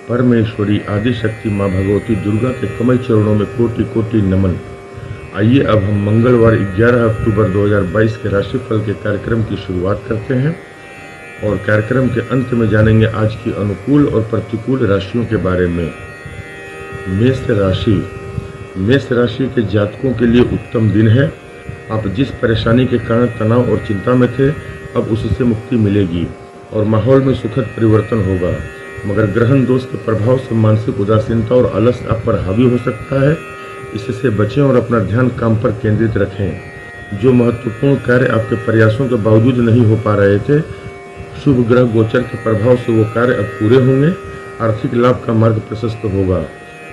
परमेश्वरी आदिशक्ति माँ भगवती दुर्गा के कमल चरणों में कोटि कोटि नमन। आइए अब हम मंगलवार 11 अक्टूबर 2022 के राशिफल के कार्यक्रम की शुरुआत करते हैं और कार्यक्रम के अंत में जानेंगे आज की अनुकूल और प्रतिकूल राशियों के बारे में। मेष राशि के जातकों के लिए उत्तम दिन है। आप जिस परेशानी के कारण तनाव और चिंता में थे, अब उससे मुक्ति मिलेगी और माहौल में सुखद परिवर्तन होगा। मगर ग्रहण दोष के प्रभाव से मानसिक उदासीनता और आलस आप पर हावी हो सकता है। इससे बचें और अपना ध्यान काम पर केंद्रित रखें। जो महत्वपूर्ण कार्य आपके प्रयासों के बावजूद नहीं हो पा रहे थे, शुभ ग्रह गोचर के प्रभाव से वो कार्य अब पूरे होंगे। आर्थिक लाभ का मार्ग प्रशस्त होगा।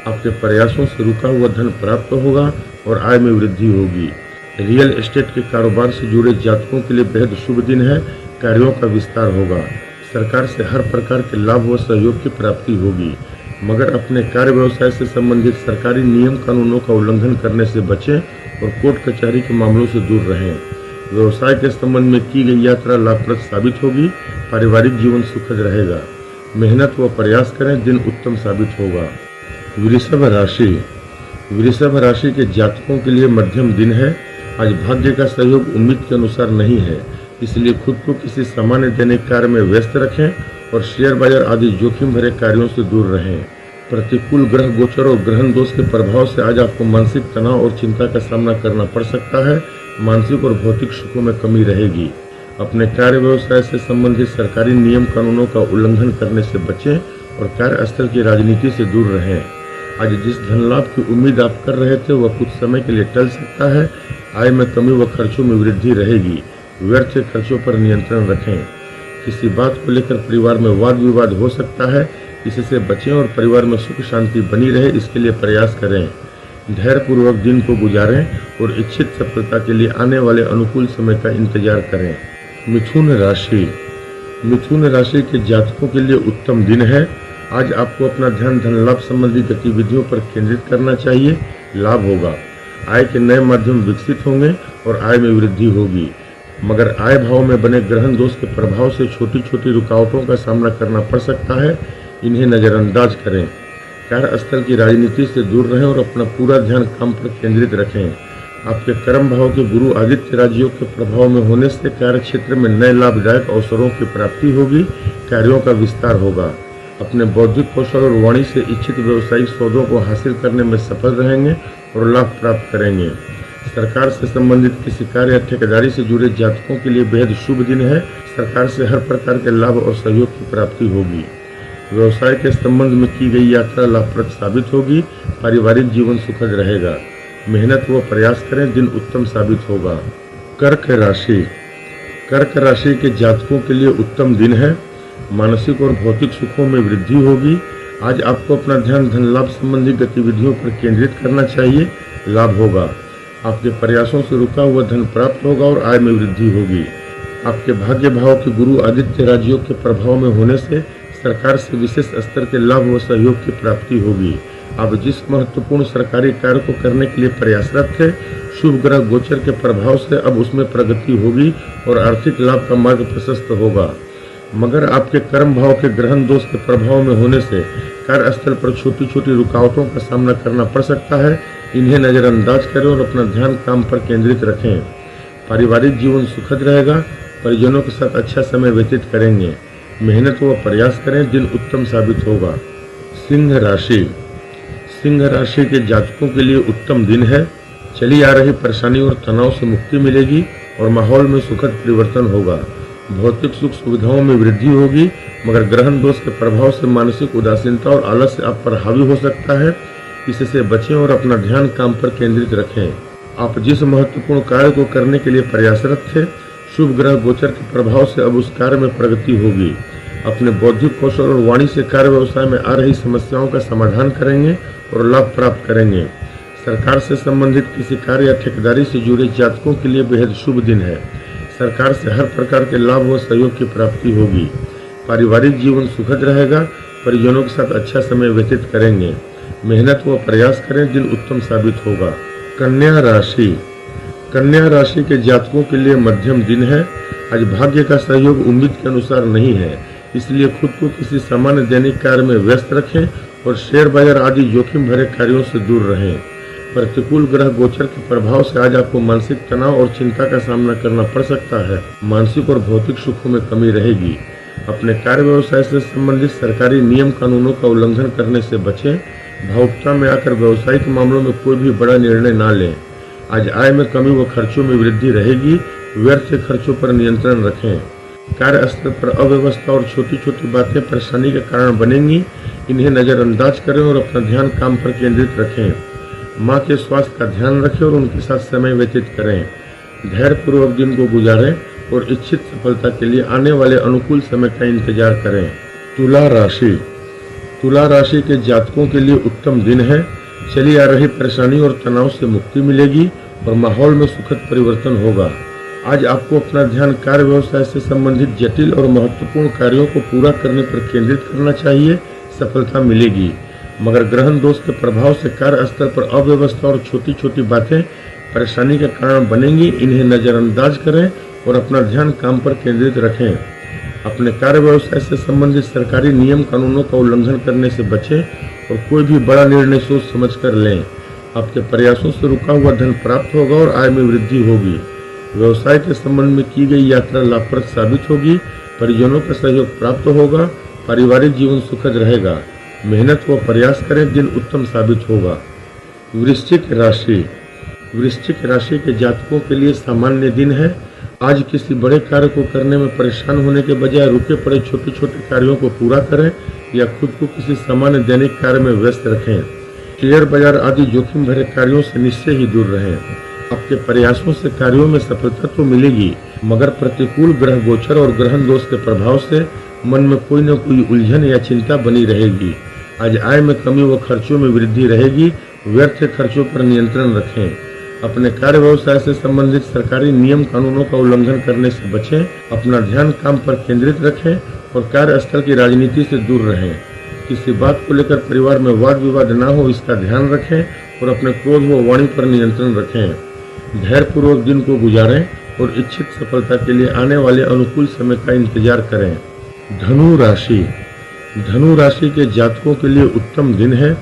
आपके प्रयासों से रुका हुआ धन प्राप्त होगा और आय में वृद्धि होगी। रियल एस्टेट के कारोबार से जुड़े जातकों के लिए बेहद शुभ दिन है। कार्यों का विस्तार होगा। सरकार से हर प्रकार के लाभ व सहयोग की प्राप्ति होगी। मगर अपने कार्य व्यवसाय से संबंधित सरकारी नियम कानूनों का उल्लंघन करने से बचें और कोर्ट कचहरी के मामलों से दूर रहें। व्यवसाय के संबंध में की गई यात्रा लाभप्रद साबित होगी। पारिवारिक जीवन सुखद रहेगा। मेहनत व प्रयास करें, दिन उत्तम साबित होगा। वृषभ राशि के जातकों के लिए मध्यम दिन है। आज भाग्य का सहयोग उम्मीद के अनुसार नहीं है, इसलिए खुद को किसी सामान्य दैनिक कार्य में व्यस्त रखें और शेयर बाजार आदि जोखिम भरे कार्यों से दूर रहें। प्रतिकूल ग्रह गोचर और ग्रहण दोष के प्रभाव से आज आपको मानसिक तनाव और चिंता का सामना करना पड़ सकता है। मानसिक और भौतिक सुखों में कमी रहेगी। अपने कार्य व्यवसाय से संबंधित सरकारी नियम कानूनों का उल्लंघन करने से बचें और कार्यस्थल की राजनीति से दूर रहें। आज जिस धन लाभ की उम्मीद आप कर रहे थे, वह कुछ समय के लिए टल सकता है। आय में कमी व खर्चों में वृद्धि रहेगी। व्यर्थ खर्चों पर नियंत्रण रखें। किसी बात को लेकर परिवार में वाद विवाद हो सकता है, इससे बचें और परिवार में सुख शांति बनी रहे, इसके लिए प्रयास करें। धैर्यपूर्वक दिन को गुजारें और इच्छित सफलता के लिए आने वाले अनुकूल समय का इंतजार करें। मिथुन राशि के जातकों के लिए उत्तम दिन है। आज आपको अपना ध्यान धन लाभ संबंधी गतिविधियों पर केंद्रित करना चाहिए। लाभ होगा। आय के नए माध्यम विकसित होंगे और आय में वृद्धि होगी। मगर आय भाव में बने ग्रहण दोष के प्रभाव से छोटी छोटी रुकावटों का सामना करना पड़ सकता है। इन्हें नजरअंदाज करें। कार्यस्थल की राजनीति से दूर रहें और अपना पूरा ध्यान काम पर केंद्रित रखें। आपके कर्म भाव के गुरु आदित्य राजयोग के प्रभाव में होने से कार्य क्षेत्र में नए लाभदायक अवसरों की प्राप्ति होगी। कार्यों का विस्तार होगा। अपने बौद्धिक कौशल और वाणी से इच्छित व्यवसायिक सौदों को हासिल करने में सफल रहेंगे और लाभ प्राप्त करेंगे। सरकार से संबंधित किसी कार्य या ठेकेदारी से जुड़े जातकों के लिए बेहद शुभ दिन है। सरकार से हर प्रकार के लाभ और सहयोग की प्राप्ति होगी। व्यवसाय के संबंध में की गई यात्रा लाभप्रद साबित होगी। पारिवारिक जीवन सुखद रहेगा। मेहनत व प्रयास करें, दिन उत्तम साबित होगा। कर्क राशि के जातकों के लिए उत्तम दिन है। मानसिक और भौतिक सुखों में वृद्धि होगी। आज आपको अपना ध्यान धन लाभ संबंधी गतिविधियों पर केंद्रित करना चाहिए। लाभ होगा। आपके प्रयासों से रुका हुआ धन प्राप्त होगा और आय में वृद्धि होगी। आपके भाग्य भाव के गुरु आदित्य राजयोग के प्रभाव में होने से सरकार से विशेष स्तर के लाभ व सहयोग की प्राप्ति होगी। आप जिस महत्वपूर्ण सरकारी कार्य को करने के लिए प्रयासरत थे, शुभ ग्रह गोचर के प्रभाव से अब उसमें प्रगति होगी और आर्थिक लाभ का मार्ग प्रशस्त होगा। मगर आपके कर्म भाव के ग्रहण दोष के प्रभाव में होने से कार्यस्थल पर छोटी छोटी रुकावटों का सामना करना पड़ सकता है। इन्हें नजरअंदाज करें और अपना ध्यान काम पर केंद्रित रखें। पारिवारिक जीवन सुखद रहेगा। परिजनों के साथ अच्छा समय व्यतीत करेंगे। मेहनत व प्रयास करें, दिन उत्तम साबित होगा। सिंह राशि के जातकों के लिए उत्तम दिन है। चली आ रही परेशानी और तनाव से मुक्ति मिलेगी और माहौल में सुखद परिवर्तन होगा। भौतिक सुख सुविधाओं में वृद्धि होगी। मगर ग्रहण दोष के प्रभाव से मानसिक उदासीनता और आलस आप पर हावी हो सकता है। इससे बचें और अपना ध्यान काम पर केंद्रित रखें। आप जिस महत्वपूर्ण कार्य को करने के लिए प्रयासरत थे, शुभ ग्रह गोचर के प्रभाव से अब उस कार्य में प्रगति होगी। अपने बौद्धिक कौशल और वाणी से कार्य व्यवसाय में आ रही समस्याओं का समाधान करेंगे और लाभ प्राप्त करेंगे। सरकार से संबंधित किसी कार्य या ठेकेदारी से जुड़े जातकों के लिए बेहद शुभ दिन है। सरकार से हर प्रकार के लाभ व सहयोग की प्राप्ति होगी। पारिवारिक जीवन सुखद रहेगा। परिजनों के साथ अच्छा समय व्यतीत करेंगे। मेहनत व प्रयास करें, दिन उत्तम साबित होगा। कन्या राशि के जातकों के लिए मध्यम दिन है। आज भाग्य का सहयोग उम्मीद के अनुसार नहीं है, इसलिए खुद को किसी सामान्य दैनिक कार्य में व्यस्त रखें और शेयर बाजार आदि जोखिम भरे कार्यों से दूर रहें। प्रतिकूल ग्रह गोचर के प्रभाव से आज आपको मानसिक तनाव और चिंता का सामना करना पड़ सकता है। मानसिक और भौतिक सुखों में कमी रहेगी। अपने कार्य व्यवसाय से संबंधित सरकारी नियम कानूनों का उल्लंघन करने से बचें। भावुकता में आकर व्यवसायिक मामलों में कोई भी बड़ा निर्णय ना लें। आज आय में कमी व खर्चों में वृद्धि रहेगी। व्यर्थ खर्चों पर नियंत्रण रखें। कार्यस्थल पर अव्यवस्था और छोटी छोटी बातें परेशानी के कारण बनेंगी। इन्हें नजरअंदाज करें और अपना ध्यान काम पर केंद्रित रखें। माँ के स्वास्थ्य का ध्यान रखें और उनके साथ समय व्यतीत करें। धैर्यपूर्वक दिन को गुजारें और इच्छित सफलता के लिए आने वाले अनुकूल समय का इंतजार करें। तुला राशि। तुला राशि के जातकों के लिए उत्तम दिन है। चली आ रही परेशानी और तनाव से मुक्ति मिलेगी और माहौल में सुखद परिवर्तन होगा। आज आपको अपना ध्यान कार्य व्यवसाय से संबंधित जटिल और महत्वपूर्ण कार्यों को पूरा करने पर केंद्रित करना चाहिए। सफलता मिलेगी, मगर ग्रहण दोष के प्रभाव से कार्यस्थल पर अव्यवस्था और छोटी छोटी बातें परेशानी के कारण बनेंगी। इन्हें नजरअंदाज करें और अपना ध्यान काम पर केंद्रित रखें। अपने कार्य व्यवसाय से संबंधित सरकारी नियम कानूनों का उल्लंघन करने से बचें और कोई भी बड़ा निर्णय सोच समझ कर लें। आपके प्रयासों से रुका हुआ धन प्राप्त होगा और आय में वृद्धि होगी। व्यवसाय के संबंध में की गई यात्रा लाभप्रद साबित होगी। परिजनों का सहयोग प्राप्त होगा। पारिवारिक जीवन सुखद रहेगा। मेहनत व प्रयास करें, दिन उत्तम साबित होगा। वृश्चिक राशि। वृश्चिक राशि के जातकों के लिए सामान्य दिन है। आज किसी बड़े कार्य को करने में परेशान होने के बजाय रुके पड़े छोटे छोटे कार्यों को पूरा करें या खुद को किसी सामान्य दैनिक कार्य में व्यस्त रखें। शेयर बाजार आदि जोखिम भरे कार्यों से निश्चय ही दूर रहें। आपके प्रयासों से कार्यों में सफलता तो मिलेगी, मगर प्रतिकूल ग्रह गोचर और ग्रहण दोष के प्रभाव से मन में कोई न कोई उलझन या चिंता बनी रहेगी। आज आय में कमी व खर्चों में वृद्धि रहेगी। व्यर्थ खर्चों पर नियंत्रण रखें। अपने कार्य व्यवसाय से संबंधित सरकारी नियम कानूनों का उल्लंघन करने से बचें। अपना ध्यान काम पर केंद्रित रखें और कार्यस्थल की राजनीति से दूर रहें। किसी बात को लेकर परिवार में वाद विवाद न हो, इसका ध्यान रखें और अपने क्रोध व वाणी पर नियंत्रण रखें। धैर्यपूर्वक दिन को गुजारें और इच्छित सफलता के लिए आने वाले अनुकूल समय का इंतजार करें। धनु राशि। धनु राशि के जातकों के लिए उत्तम दिन है।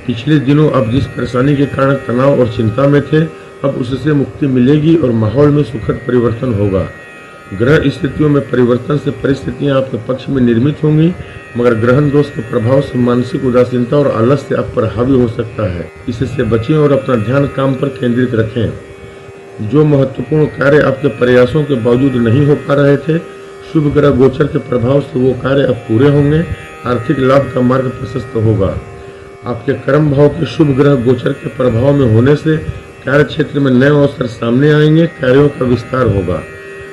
पिछले दिनों आप जिस परेशानी के कारण तनाव और चिंता में थे, अब उससे मुक्ति मिलेगी और माहौल में सुखद परिवर्तन होगा। ग्रह स्थितियों में परिवर्तन से परिस्थितियां आपके पक्ष में निर्मित होंगी, मगर ग्रहण दोष के प्रभाव से मानसिक उदासीनता और आलस्य आप पर हावी हो सकता है। इससे बचें और अपना ध्यान काम पर केंद्रित रखें। जो महत्वपूर्ण कार्य आपके प्रयासों के बावजूद नहीं हो पा रहे थे, शुभ ग्रह गोचर के प्रभाव से वो कार्य अब पूरे होंगे। आर्थिक लाभ का मार्ग प्रशस्त होगा। आपके कर्म भाव के शुभ ग्रह गोचर के प्रभाव में होने से कार्य क्षेत्र में नए अवसर सामने आएंगे। कार्यों का विस्तार होगा।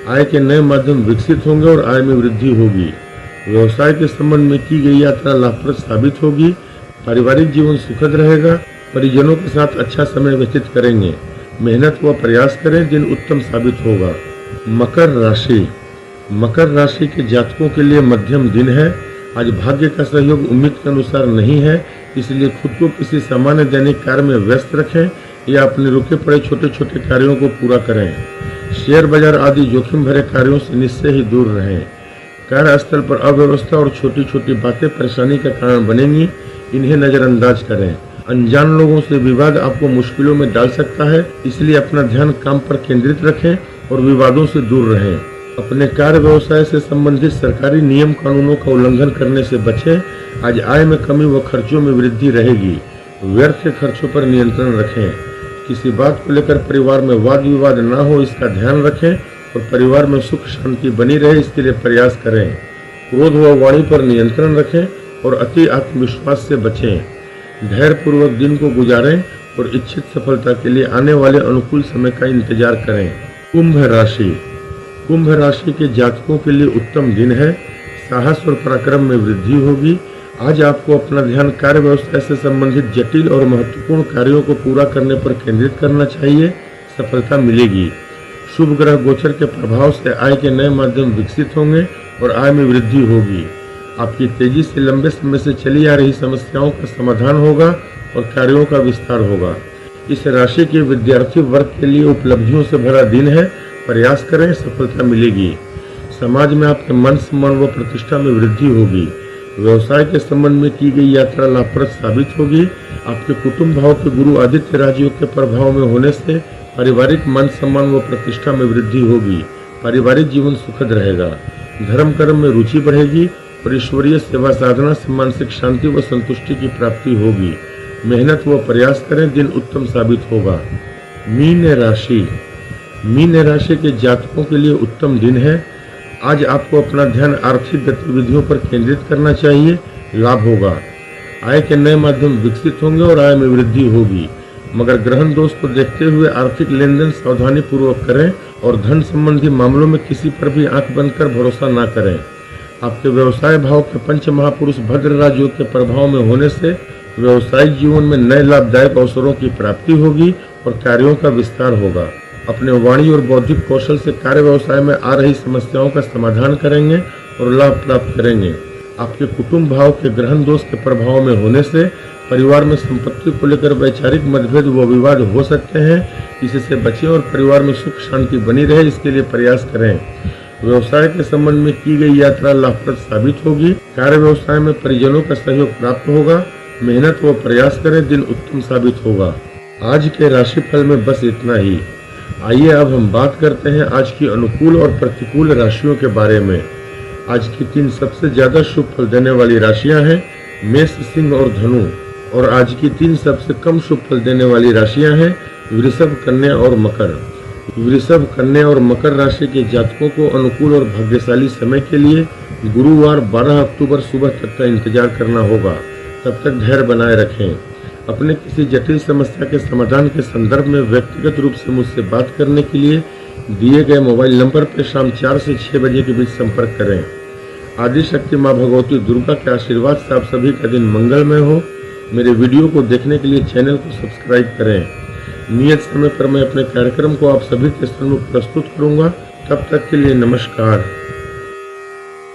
आय के नए माध्यम विकसित होंगे और आय में वृद्धि होगी। व्यवसाय के संबंध में की गई यात्रा लाभप्रद साबित होगी। पारिवारिक जीवन सुखद रहेगा। परिजनों के साथ अच्छा समय व्यतीत करेंगे। मेहनत व प्रयास करें, दिन उत्तम साबित होगा। मकर राशि। मकर राशि के जातकों के लिए मध्यम दिन है। आज भाग्य का सहयोग उम्मीद के अनुसार नहीं है, इसलिए खुद को किसी सामान्य दैनिक कार्य में व्यस्त रखें या अपने रुके पड़े छोटे छोटे कार्यों को पूरा करें। शेयर बाजार आदि जोखिम भरे कार्यों से निश्चय ही दूर रहें। कार्यस्थल पर अव्यवस्था और छोटी छोटी बातें परेशानी का कारण बनेंगी। इन्हें नजरअंदाज करें। अनजान लोगों से विवाद आपको मुश्किलों में डाल सकता है, इसलिए अपना ध्यान काम पर केंद्रित रखें और विवादों से दूर रहें। अपने कार्य व्यवसाय से संबंधित सरकारी नियम कानूनों का उल्लंघन करने से बचें। आज आय में कमी व खर्चों में वृद्धि रहेगी। व्यर्थ खर्चों पर नियंत्रण रखें। किसी बात को लेकर परिवार में वाद विवाद न हो, इसका ध्यान रखें और परिवार में सुख शांति बनी रहे, इसके लिए प्रयास करें। क्रोध व वाणी पर नियंत्रण रखें और अति आत्मविश्वास से बचें। धैर्यपूर्वक दिन को गुजारें और इच्छित सफलता के लिए आने वाले अनुकूल समय का इंतजार करें। कुंभ राशि। कुंभ राशि के जातकों के लिए उत्तम दिन है। साहस और पराक्रम में वृद्धि होगी। आज आपको अपना ध्यान कार्य व्यवसाय से संबंधित जटिल और महत्वपूर्ण कार्यों को पूरा करने पर केंद्रित करना चाहिए। सफलता मिलेगी। शुभ ग्रह गोचर के प्रभाव से आय के नए माध्यम विकसित होंगे और आय में वृद्धि होगी। आपकी तेजी से लंबे समय से चली आ रही समस्याओं का समाधान होगा और कार्यों का विस्तार होगा। इस राशि के विद्यार्थी वर्ग के लिए उपलब्धियों से भरा दिन है। प्रयास करें, सफलता मिलेगी। समाज में आपके मान सम्मान व प्रतिष्ठा में वृद्धि होगी। व्यवसाय के संबंध में की गई यात्रा लाभप्रद साबित होगी। आपके कुटुंब भाव के गुरु आदित्य राजयोग के प्रभाव में होने से पारिवारिक मान सम्मान व प्रतिष्ठा में वृद्धि होगी। पारिवारिक जीवन सुखद रहेगा। धर्म कर्म में रुचि बढ़ेगी और ईश्वरीय सेवा साधना से मानसिक शांति व संतुष्टि की प्राप्ति होगी। मेहनत व प्रयास करें, दिन उत्तम साबित होगा। मीन राशि के जातकों के लिए उत्तम दिन है। आज आपको अपना ध्यान आर्थिक गतिविधियों पर केंद्रित करना चाहिए, लाभ होगा। आय के नए माध्यम विकसित होंगे और आय में वृद्धि होगी, मगर ग्रहण दोष को देखते हुए आर्थिक लेन देन सावधानी पूर्वक करें और धन संबंधी मामलों में किसी पर भी आंख बंद कर भरोसा न करें। आपके व्यवसाय भाव के पंच महापुरुष भद्र राजयोग के प्रभाव में होने से व्यवसायिक जीवन में नए लाभदायक अवसरों की प्राप्ति होगी और कार्यों का विस्तार होगा। अपने वाणी और बौद्धिक कौशल से कार्य व्यवसाय में आ रही समस्याओं का समाधान करेंगे और लाभ प्राप्त करेंगे। आपके कुटुंब भाव के ग्रहण दोष के प्रभाव में होने से परिवार में संपत्ति को लेकर वैचारिक मतभेद व विवाद हो सकते हैं। इससे बचें और परिवार में सुख शांति बनी रहे, इसके लिए प्रयास करें। व्यवसाय के संबंध में की गई यात्रा लाभप्रद साबित होगी। कार्य व्यवसाय में परिजनों का सहयोग प्राप्त होगा। मेहनत व प्रयास करें, दिन उत्तम साबित होगा। आज के राशिफल में बस इतना ही। आइए अब हम बात करते हैं आज की अनुकूल और प्रतिकूल राशियों के बारे में। आज की 3 सबसे ज्यादा शुभ फल देने वाली राशियां हैं मेष, सिंह और धनु। और आज की 3 सबसे कम शुभ फल देने वाली राशियां हैं वृषभ, कन्या और मकर। वृषभ, कन्या और मकर राशि के जातकों को अनुकूल और भाग्यशाली समय के लिए गुरुवार 12 अक्टूबर सुबह तक का इंतजार करना होगा। तब तक धैर्य बनाए रखें। अपने किसी जटिल समस्या के समाधान के संदर्भ में व्यक्तिगत रूप से मुझसे बात करने के लिए दिए गए मोबाइल नंबर पर शाम 4 से 6 बजे के बीच संपर्क करें। आदि शक्ति माँ भगवती दुर्गा के आशीर्वाद से आप सभी का दिन मंगलमय हो। मेरे वीडियो को देखने के लिए चैनल को सब्सक्राइब करें। नियत समय पर मैं अपने कार्यक्रम को आप सभी के सम्मुख प्रस्तुत करूंगा। तब तक के लिए नमस्कार।